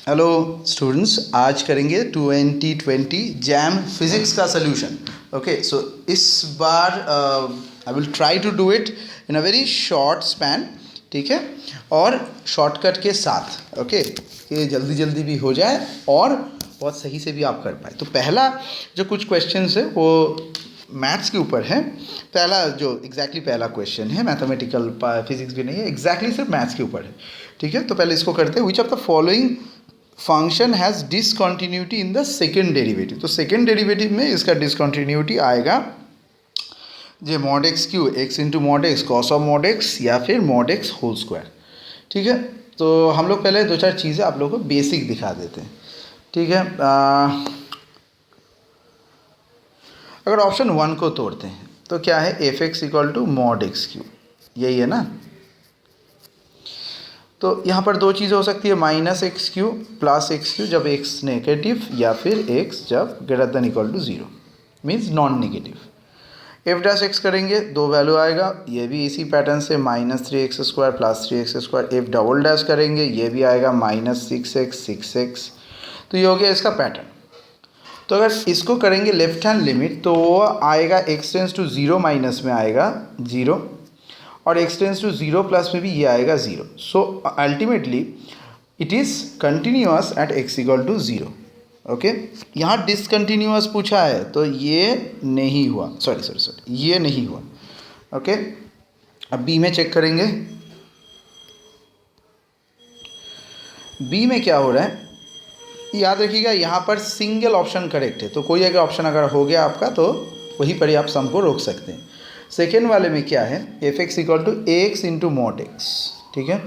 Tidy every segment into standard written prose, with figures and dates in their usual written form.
Hello students, आज करेंगे 2020 JAM physics का सोल्यूशन। ओके, सो इस बार I will try to do it in a very short span, ठीक है, और शॉर्टकट के साथ। ओके, ये जल्दी जल्दी भी हो जाए और बहुत सही से भी आप कर पाए। तो पहला जो कुछ क्वेश्चंस है वो मैथ्स के ऊपर है। पहला जो पहला क्वेश्चन है, मैथमेटिकल फिजिक्स भी नहीं है, एग्जैक्टली सिर्फ मैथ्स के ऊपर है, ठीक है। तो पहले इसको करते हैं। Which of the following function has discontinuity in the second derivative. तो सेकेंड डेरिवेटिव में इसका डिसकंटिन्यूटी आएगा जो mod x Q x into mod x cos of mod x या फिर मॉड एक्स होल स्क्वायर, ठीक है। तो हम लोग पहले दो चार चीज़ें आप लोगों को बेसिक दिखा देते हैं, ठीक है। अगर ऑप्शन 1 को तोड़ते हैं तो क्या है, f x equal to mod x cube, यही है ना। तो यहाँ पर दो चीज़ें हो सकती है, minus x cube plus x cube जब एक्स नेगेटिव, या फिर एक्स जब greater than equal to zero, means non negative. F dash x करेंगे दो वैल्यू आएगा, ये भी इसी पैटर्न से minus 3x square plus 3x square. F double dash करेंगे ये भी आएगा माइनस 6x। तो ये हो गया इसका पैटर्न। तो अगर इसको करेंगे लेफ्ट हैंड लिमिट तो वो आएगा x tends to zero minus में आएगा ज़ीरो, और x tends to zero plus में भी ये आएगा zero. So ultimately it is continuous at x equal to zero. Okay, यहाँ डिसकंटिन्यूअस पूछा है तो ये नहीं हुआ, सॉरी ये नहीं हुआ। ओके, अब बी में चेक करेंगे। बी में क्या हो रहा है, याद रखिएगा यहाँ पर सिंगल ऑप्शन करेक्ट है, तो कोई अगर ऑप्शन अगर हो गया आपका तो वहीं पर ही आप सम को रोक सकते हैं। सेकेंड वाले में क्या है, f x equal to a x into mod x, ठीक है।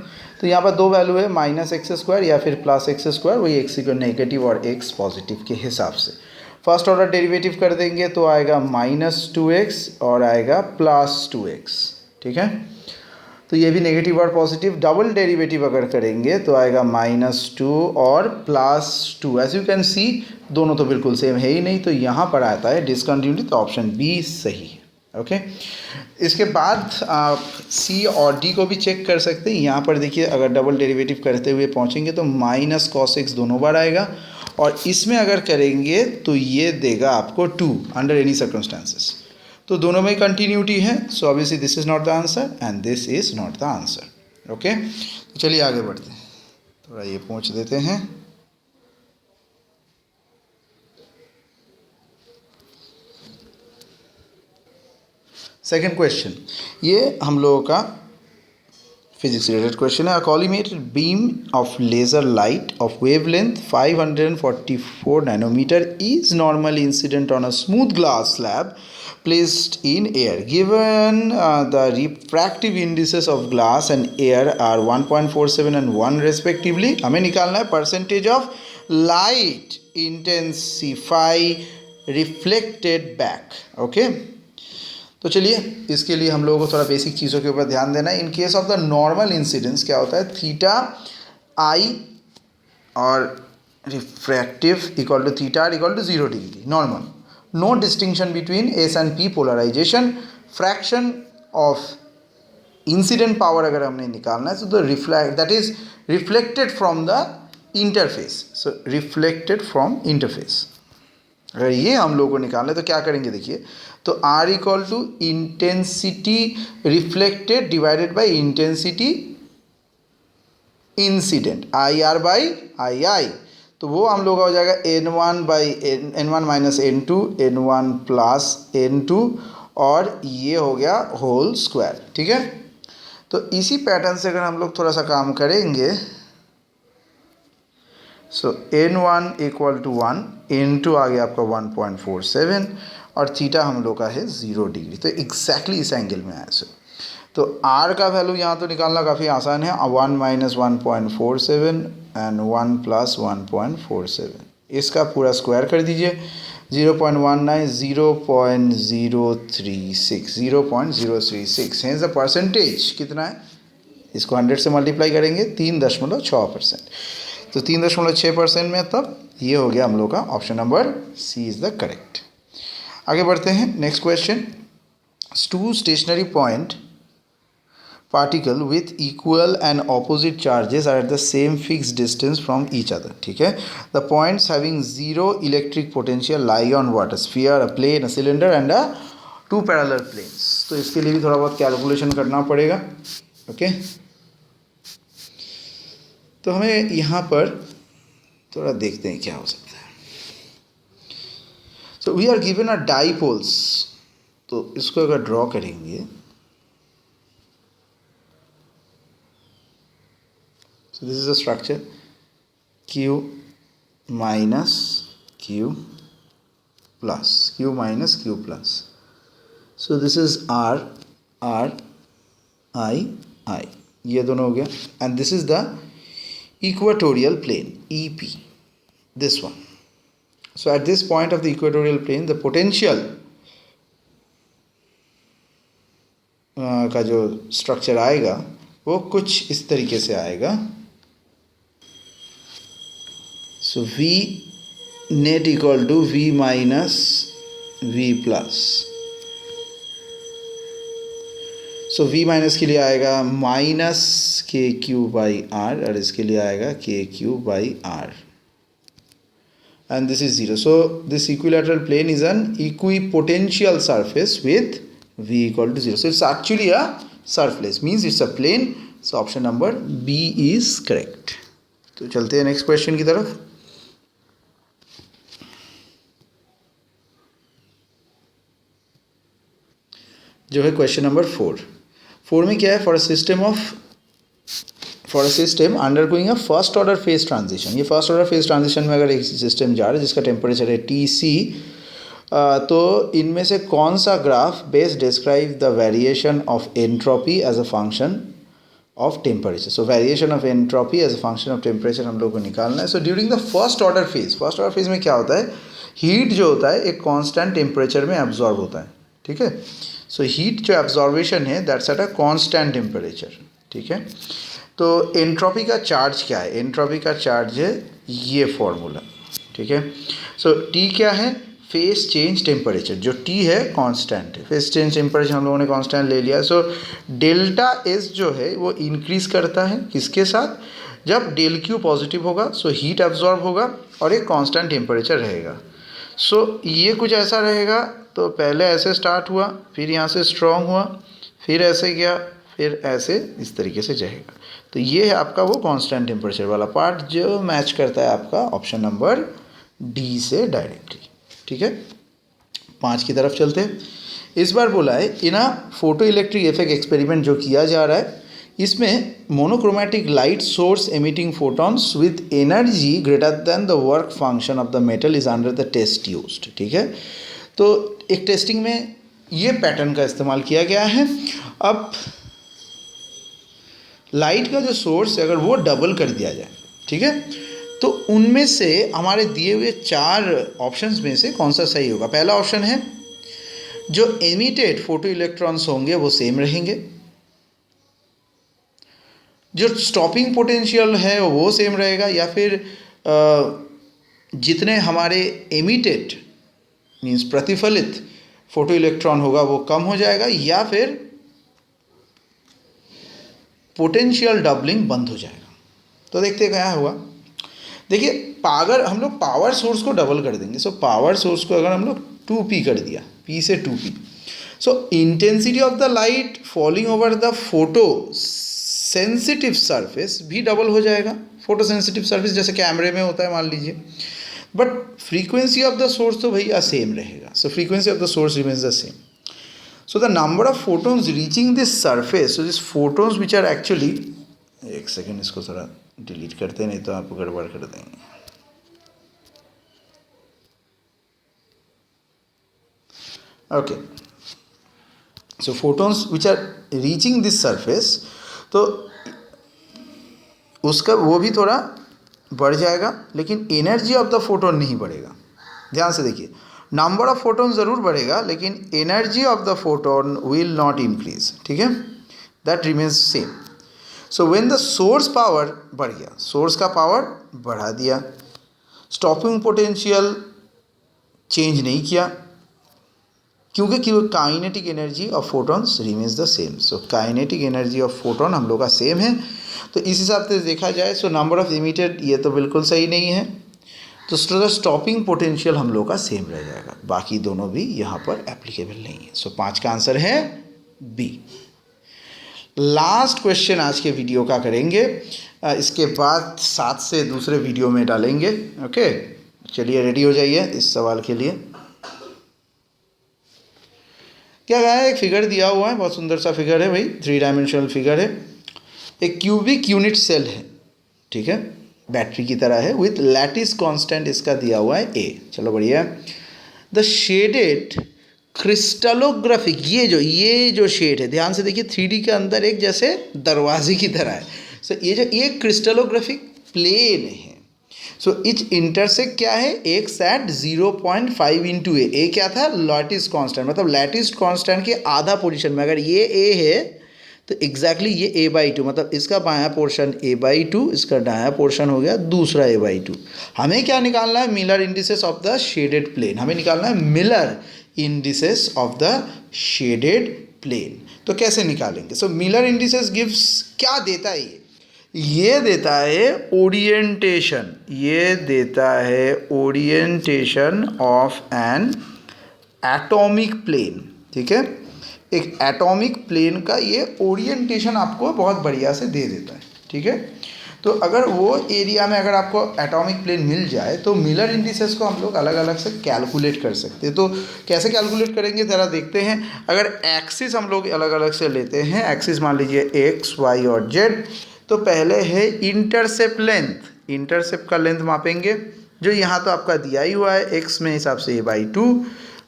तो यहाँ पर दो वैल्यू है, माइनस एक्स स्क्वायर या फिर प्लस एक्स स्क्वायर, वही एक्स इक्वल नेगेटिव और एक्स पॉजिटिव के हिसाब से। फर्स्ट ऑर्डर डेरिवेटिव कर देंगे तो आएगा माइनस 2x और आएगा प्लस 2x, ठीक है। तो ये भी नेगेटिव और पॉजिटिव। डबल डेरिवेटिव अगर करेंगे तो आएगा -2 और +2। एज यू कैन सी दोनों तो बिल्कुल सेम है ही नहीं, तो यहाँ पर आता है डिसकंटिन्यूटी, तो ऑप्शन बी सही है। ओके, इसके बाद आप सी और डी को भी चेक कर सकते हैं। यहाँ पर देखिए, अगर डबल डेरिवेटिव करते हुए पहुँचेंगे तो माइनस cos x दोनों बार आएगा, और इसमें अगर करेंगे तो ये देगा आपको 2 अंडर एनी सर्कमस्टांसेस। तो दोनों में कंटिन्यूटी है, so obviously this is not the answer and this is not the answer. Okay, तो चलिए आगे बढ़ते हैं, थोड़ा ये पहुँच देते हैं। सेकंड क्वेश्चन, ये हम लोगों का फिजिक्स रिलेटेड क्वेश्चन है। A collimated beam of laser light of wavelength 544 nanometre is normally incident on a smooth glass slab placed in air. Given the refractive indices of glass and air are 1.47 and 1 respectively, हमें निकालना है percentage of light intensify reflected back. Okay, तो चलिए इसके लिए हम लोगों को थोड़ा बेसिक चीज़ों के ऊपर ध्यान देना है। In case of the normal incidence क्या होता है, थीटा आई और refractive equal to theta r equal to 0 degree normal. No distinction between S and P polarization. Fraction of incident power अगर हमने निकालना है तो the reflect that is reflected from the interface. So reflected from interface. अगर ये हम लोगों को निकालना है तो क्या करेंगे, देखिए, तो R equal to intensity reflected divided by intensity incident, IR by II। तो वो हम लोग हो जाएगा N1 minus N2, N1 plus N2, और ये हो गया होल स्क्वायर, ठीक है। तो इसी पैटर्न से अगर हम लोग थोड़ा सा काम करेंगे, सो N1 इक्वल टू 1, N2 आ गया आपका 1.47, और थीटा हम लोग का है 0 डिग्री। तो एग्जैक्टली इस एंगल में आया। सो तो R का वैल्यू यहाँ तो निकालना काफ़ी आसान है, 1 माइनस 1.47 एंड 1 प्लस 1.47, इसका पूरा स्क्वायर कर दीजिए। 0.19 0.036 है द परसेंटेज, कितना है, इसको 100 से मल्टीप्लाई करेंगे 3.6%, तो 3.6% में तब ये हो गया हम लोग का option number C is the correct. आगे बढ़ते हैं, next question. Two stationary point particle with equal and opposite charges are at the same fixed distance from each other. ठीक है. The points having zero electric potential lie on what? A sphere, a plane, a cylinder and a two parallel planes. तो इसके लिए भी थोड़ा बहुत calculation करना पड़ेगा. ओके. तो हमें यहाँ पर थोड़ा देखते हैं क्या हो सकता है. So we are given a dipoles. तो इसको अगर ड्रॉ करेंगे, so this is a structure Q minus Q plus Q minus Q plus. So this is R I ये दोनों हो गया. And this is the equatorial plane EP, this one. So at this point of the equatorial plane the potential का जो structure आएगा वो कुछ इस तरीके से आएगा. So V net equal to V minus V plus. So V minus के लिए आएगा माइनस के क्यू बाई आर और इसके लिए आएगा k q by r. And this is 0. So this equilateral plane is an equipotential surface with V equal to 0. So it's actually a surface, means it's a plane. So option number B is correct. तो चलते हैं next question की तरफ. जो है question number 4 में क्या है? For a system undergoing a first order phase transition. ये फर्स्ट ऑर्डर फेज ट्रांजिशन में अगर एक सिस्टम जा रहा है जिसका टेम्परेचर है TC, तो इनमें से कौन सा graph best describe the variation of entropy as a function of temperature. So variation of entropy as a function of temperature हम लोग को निकालना है. So during the first order phase में क्या होता है? हीट जो होता है एक कांस्टेंट टेम्परेचर में एब्जॉर्ब होता है. ठीक है. सो हीट जो एब्जॉर्बेशन है that's at a constant temperature. ठीक है. तो एंट्रोपी का चार्ज क्या है? एंट्रोपी का चार्ज है ये फॉर्मूला. ठीक है. सो टी क्या है? Face change temperature. जो टी है कांस्टेंट है. फेस चेंज टेम्परेचर हम लोगों ने कांस्टेंट ले लिया. सो डेल्टा एस जो है वो इंक्रीज करता है किसके साथ? जब डेल क्यू पॉजिटिव होगा. सो हीट एब्जॉर्ब होगा और एक कांस्टेंट टेम्परेचर रहेगा. सो ये कुछ ऐसा रहेगा. तो पहले ऐसे स्टार्ट हुआ, फिर यहाँ से स्ट्रॉन्ग हुआ, फिर ऐसे गया, फिर ऐसे इस तरीके से जाएगा. तो ये है आपका वो कांस्टेंट टेम्परेचर वाला पार्ट जो मैच करता है आपका ऑप्शन नंबर डी से डायरेक्टली. ठीक है. 5 की तरफ चलते हैं. इस बार बोला है in a photo electric effect experiment जो किया जा रहा है इसमें monochromatic light source emitting photons with energy greater than the work function of the metal is under the test used. ठीक है. तो एक टेस्टिंग में ये पैटर्न का इस्तेमाल किया गया है. अब लाइट का जो सोर्स है अगर वो डबल कर दिया जाए, ठीक है, तो उनमें से हमारे दिए हुए 4 ऑप्शंस में से कौन सा सही होगा? पहला ऑप्शन है जो एमिटेड फोटो इलेक्ट्रॉन्स होंगे वो सेम रहेंगे, जो स्टॉपिंग पोटेंशियल है वो सेम रहेगा, या फिर जितने हमारे एमिटेड मीन्स प्रतिफलित फोटो इलेक्ट्रॉन होगा वो कम हो जाएगा, या फिर पोटेंशियल डबलिंग बंद हो जाएगा. तो देखते हैं क्या हुआ. देखिए पावर, हम लोग पावर सोर्स को डबल कर देंगे. सो पावर सोर्स को अगर हम लोग 2p कर दिया, p से 2p, so intensity of the light falling over the photo sensitive surface भी डबल हो जाएगा. फोटो सेंसिटिव सरफेस जैसे कैमरे में होता है मान लीजिए. But frequency of the source तो भैया सेम रहेगा. So frequency of the source remains the same. So the number of photons reaching this surface, so these photons which are actually, एक सेकेंड इसको थोड़ा डिलीट करते हैं नहीं तो आप गड़बड़ कर देंगे. Okay. So photons which are reaching this surface, तो उसका वो भी थोड़ा बढ़ जाएगा लेकिन एनर्जी ऑफ द फोटोन नहीं बढ़ेगा. ध्यान से देखिए, नंबर ऑफ फोटोन ज़रूर बढ़ेगा लेकिन energy of the photon will not increase. ठीक है. That remains same. So when the source power बढ़ गया, सोर्स का पावर बढ़ा दिया, स्टॉपिंग पोटेंशियल चेंज नहीं किया, क्योंकि kinetic energy of photons remains the same. So kinetic energy of photon हम लोग का सेम है, तो इस हिसाब से देखा जाए सो नंबर ऑफ इमिटेड ये तो बिल्कुल सही नहीं है, तो स्टॉपिंग पोटेंशियल हम लोग का सेम रह जाएगा, बाकी दोनों भी यहाँ पर एप्लीकेबल नहीं है। सो 5 का आंसर है बी। लास्ट क्वेश्चन आज के वीडियो का करेंगे, इसके बाद 7 से दूसरे वीडियो में डालेंगे। ओके, चलिए रेडी हो जाइए इस सवाल के लिए। क्या कहा है, एक फिगर दिया हुआ है, बहुत सुंदर सा फिगर है भाई, 3 डायमेंशनल फिगर है। एक क्यूबिक यूनिट सेल है, ठीक है, बैटरी की तरह है, विथ लैटिस कांस्टेंट इसका दिया हुआ है ए। चलो बढ़िया। द शेडेड क्रिस्टलोग्राफिक, ये जो शेड है, ध्यान से देखिए 3D के अंदर एक जैसे दरवाजे की तरह है। सो ये क्रिस्टलोग्राफिक प्लेन है। सो इच इंटरसेक्ट क्या है, एक्स एट 0.5 इंटू ए क्या था, लैटिस कांस्टेंट, मतलब लैटिस कांस्टेंट के आधा पोजीशन में अगर ये ए है तो एग्जैक्टली ये a/2, मतलब इसका बायां पोर्शन a/2, इसका दायां पोर्शन हो गया दूसरा a/2। हमें क्या निकालना है, Miller indices of the shaded plane, हमें निकालना है Miller indices of the shaded plane. तो कैसे निकालेंगे, सो मिलर इंडिसेस गिव्स, क्या देता है ये देता है ओरिएंटेशन, ये देता है orientation of an atomic plane, ठीक है, एक एटॉमिक प्लेन का ये ओरिएंटेशन आपको बहुत बढ़िया से दे देता है, ठीक है। तो अगर वो एरिया में अगर आपको एटॉमिक प्लेन मिल जाए तो मिलर इंडिसेस को हम लोग अलग अलग से कैलकुलेट कर सकते हैं। तो कैसे कैलकुलेट करेंगे ज़रा देखते हैं। अगर एक्सिस हम लोग अलग अलग से लेते हैं, एक्सिस मान लीजिए एक्स, वाई और जेड, तो पहले है इंटरसेप्ट लेंथ, इंटरसेप्ट का लेंथ मापेंगे, जो यहाँ तो आपका दिया ही हुआ है, एक्स में हिसाब से a/2,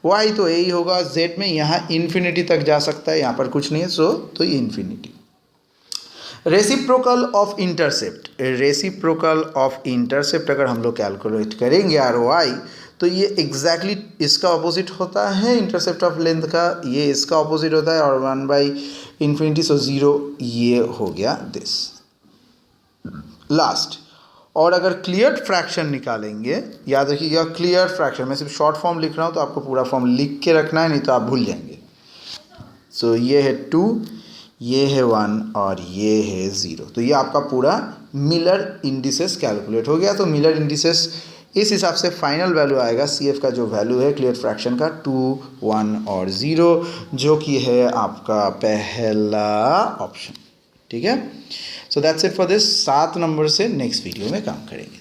वाई तो यही होगा, जेड में यहाँ इन्फिनिटी तक जा सकता है, यहाँ पर कुछ नहीं है, सो तो ये infinity. Reciprocal of intercept, reciprocal of intercept अगर हम लोग कैलकुलेट करेंगे ROI, तो ये एग्जैक्टली इसका ऑपोजिट होता है इंटरसेप्ट ऑफ लेंथ का, ये इसका ऑपोजिट होता है, और 1/∞, सो 0 ये हो गया दिस लास्ट। और अगर क्लियर फ्रैक्शन निकालेंगे, याद रखिएगा क्लियर फ्रैक्शन, मैं सिर्फ शॉर्ट फॉर्म लिख रहा हूँ तो आपको पूरा फॉर्म लिख के रखना है, नहीं तो आप भूल जाएंगे। सो ये है 2, ये है 1 और ये है 0, तो ये आपका पूरा मिलर इंडिसेस कैलकुलेट हो गया। तो मिलर इंडिसेस इस हिसाब से फाइनल वैल्यू आएगा, CF का जो वैल्यू है क्लियर फ्रैक्शन का 2, 1 और 0, जो कि है आपका पहला ऑप्शन, ठीक है। So that's it for this. 7 number से नेक्स्ट वीडियो में काम करेंगे।